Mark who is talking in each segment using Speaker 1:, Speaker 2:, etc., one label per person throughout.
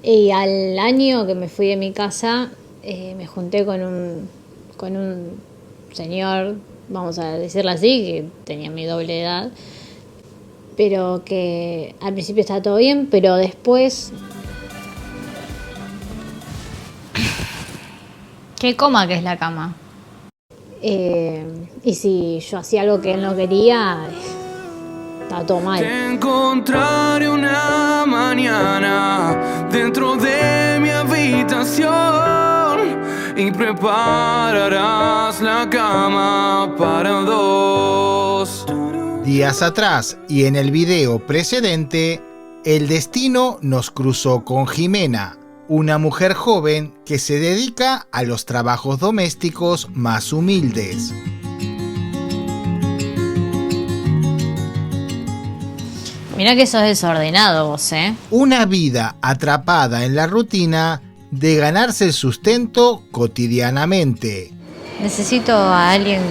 Speaker 1: Y al año que me fui de mi casa, me junté con un señor, vamos a decirlo así, que tenía mi doble edad, pero que al principio estaba todo bien, pero después...
Speaker 2: Qué coma que es la cama.
Speaker 1: Y si yo hacía algo que él no quería, estaba todo mal.
Speaker 3: Te encontraré una mañana dentro de mi habitación y prepararás la cama para dos.
Speaker 4: Días atrás y en el video precedente, el destino nos cruzó con Jimena, una mujer joven que se dedica a los trabajos domésticos más humildes.
Speaker 2: Mirá que sos desordenado vos, ¿eh?
Speaker 4: Una vida atrapada en la rutina de ganarse el sustento cotidianamente.
Speaker 2: Necesito a alguien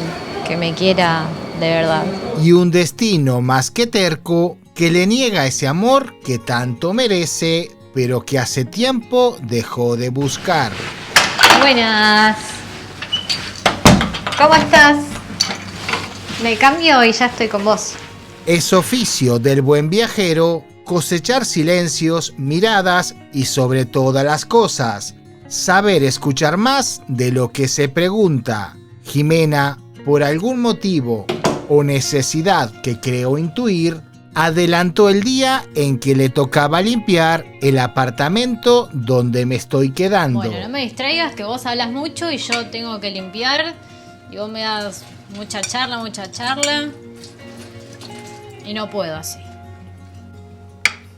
Speaker 2: que me quiera de verdad.
Speaker 4: Y un destino más que terco que le niega ese amor que tanto merece, pero que hace tiempo dejó de buscar.
Speaker 2: Buenas. ¿Cómo estás? Me cambio y ya estoy con vos.
Speaker 4: Es oficio del buen viajero cosechar silencios, miradas y sobre todas las cosas, saber escuchar más de lo que se pregunta. Jimena, por algún motivo o necesidad que creo intuir, adelantó el día en que le tocaba limpiar el apartamento donde me estoy quedando.
Speaker 2: Bueno, no me distraigas, que vos hablas mucho y yo tengo que limpiar. Y vos me das mucha charla. Y no puedo así.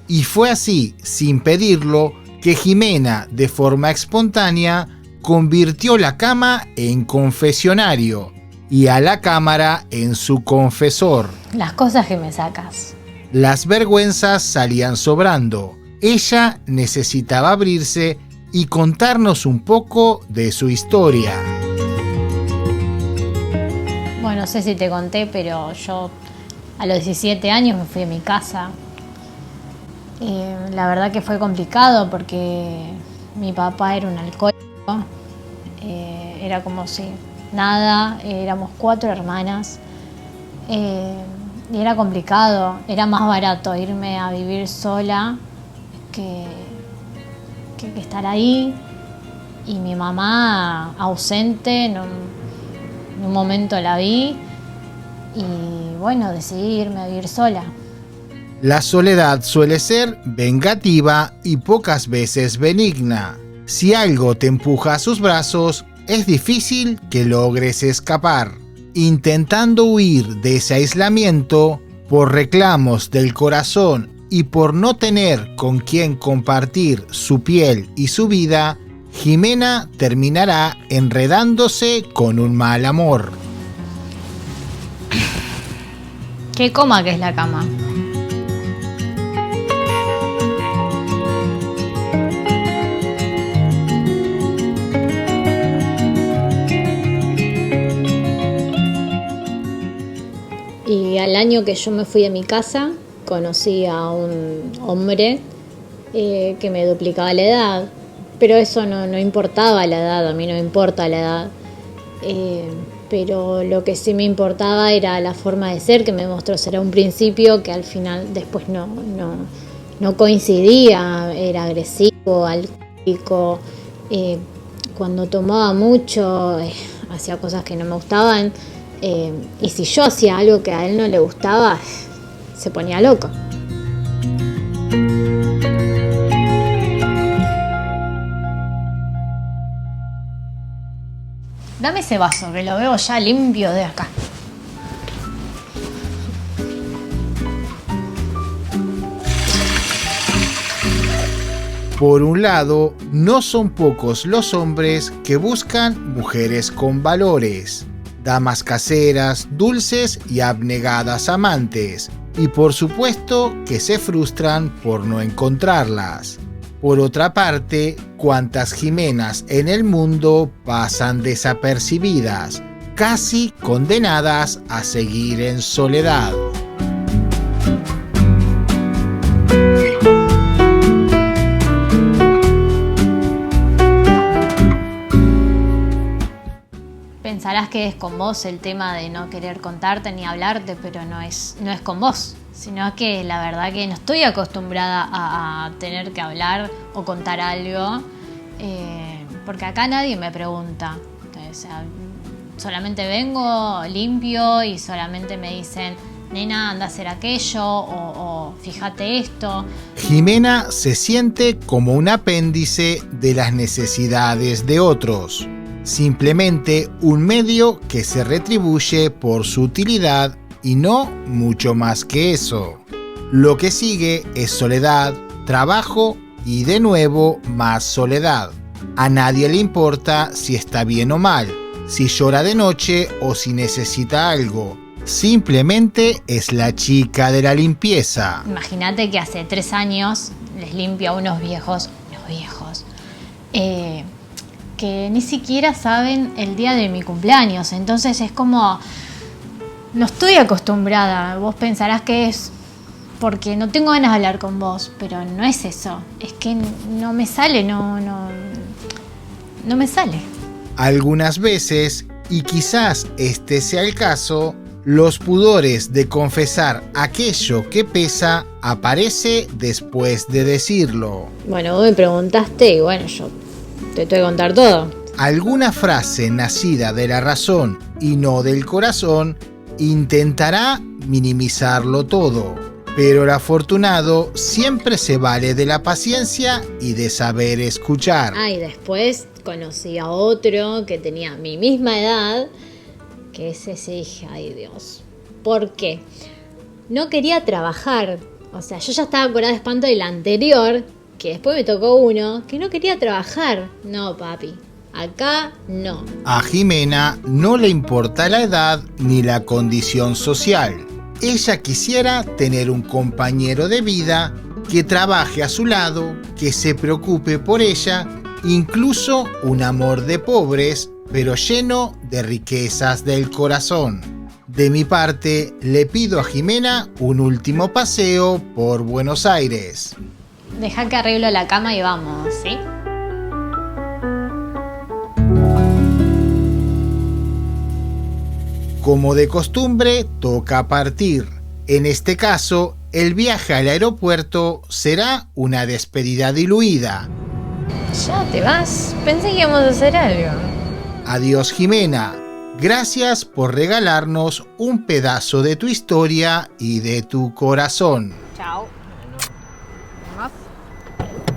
Speaker 4: Y fue así, sin pedirlo, que Jimena, de forma espontánea, convirtió la cama en confesionario y a la cámara en su confesor.
Speaker 2: Las cosas que me sacas.
Speaker 4: Las vergüenzas salían sobrando. Ella necesitaba abrirse y contarnos un poco de su historia.
Speaker 1: Bueno, no sé si te conté, pero yo a los 17 años me fui de mi casa. La verdad que fue complicado porque mi papá era un alcohólico. Era como si nada, éramos 4 hermanas. Y era complicado, era más barato irme a vivir sola que estar ahí. Y mi mamá ausente, en un momento la vi y bueno, decidí irme a vivir sola.
Speaker 4: La soledad suele ser vengativa y pocas veces benigna. Si algo te empuja a sus brazos, es difícil que logres escapar. Intentando huir de ese aislamiento, por reclamos del corazón y por no tener con quien compartir su piel y su vida, Jimena terminará enredándose con un mal amor.
Speaker 2: Qué coma que es la cama.
Speaker 1: Y al año que yo me fui de mi casa, conocí a un hombre que me duplicaba la edad. Pero eso no importaba la edad, a mí no me importa la edad. Pero lo que sí me importaba era la forma de ser que me mostró. Será un principio que al final después no coincidía. Era agresivo, alcohólico. Cuando tomaba mucho, hacía cosas que no me gustaban. Y si yo hacía algo que a él no le gustaba, se ponía loco.
Speaker 2: Dame ese vaso, que lo veo ya limpio de acá.
Speaker 4: Por un lado, no son pocos los hombres que buscan mujeres con valores, damas caseras, dulces y abnegadas amantes, y por supuesto que se frustran por no encontrarlas. Por otra parte, cuántas Jimenas en el mundo pasan desapercibidas, casi condenadas a seguir en soledad.
Speaker 1: que es con vos el tema de no querer contarte ni hablarte, pero no es con vos, sino que la verdad que no estoy acostumbrada a tener que hablar o contar algo, porque acá nadie me pregunta. O sea, solamente vengo, limpio y solamente me dicen, nena, anda a hacer aquello o fíjate esto.
Speaker 4: Jimena se siente como un apéndice de las necesidades de otros, simplemente un medio que se retribuye por su utilidad y no mucho más que eso. Lo que sigue es soledad, trabajo y de nuevo más soledad. A nadie le importa si está bien o mal, si llora de noche o si necesita algo. Simplemente es la chica de la limpieza.
Speaker 1: Imagínate que hace 3 años les limpio a unos viejos, que ni siquiera saben el día de mi cumpleaños. Entonces es como, no estoy acostumbrada. Vos pensarás que es porque no tengo ganas de hablar con vos, pero no es eso. Es que no me sale, no me sale.
Speaker 4: Algunas veces, y quizás este sea el caso, los pudores de confesar aquello que pesa aparece después de decirlo.
Speaker 1: Bueno, vos me preguntaste y bueno, yo te tengo que contar todo.
Speaker 4: Alguna frase nacida de la razón y no del corazón intentará minimizarlo todo, pero el afortunado siempre se vale de la paciencia y de saber escuchar.
Speaker 1: Y después conocí a otro que tenía mi misma edad, que ese sí dije, ay Dios, ¿por qué? No quería trabajar, o sea, yo ya estaba curada de espanto del anterior, que después me tocó uno que no quería trabajar. No, papi, acá no.
Speaker 4: A Jimena no le importa la edad ni la condición social. Ella quisiera tener un compañero de vida que trabaje a su lado, que se preocupe por ella, incluso un amor de pobres, pero lleno de riquezas del corazón. De mi parte, le pido a Jimena un último paseo por Buenos Aires.
Speaker 1: Deja que arreglo la cama y vamos, ¿sí?
Speaker 4: Como de costumbre, toca partir. En este caso, el viaje al aeropuerto será una despedida diluida.
Speaker 5: ¿Ya te vas? Pensé que íbamos a hacer algo.
Speaker 4: Adiós, Jimena. Gracias por regalarnos un pedazo de tu historia y de tu corazón.
Speaker 5: Chao.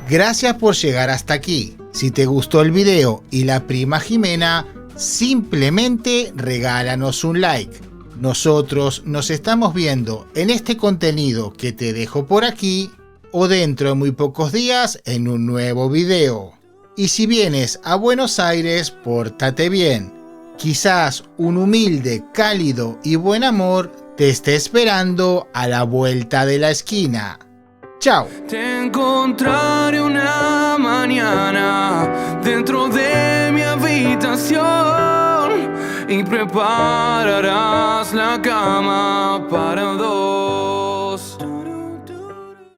Speaker 4: Gracias por llegar hasta aquí. Si te gustó el video y la prima Jimena, simplemente regálanos un like. Nosotros nos estamos viendo en este contenido que te dejo por aquí o dentro de muy pocos días en un nuevo video. Y si vienes a Buenos Aires, pórtate bien. Quizás un humilde, cálido y buen amor te esté esperando a la vuelta de la esquina. ¡Chao!
Speaker 3: Te encontraré una mañana dentro de mi habitación y prepararás la cama para dos.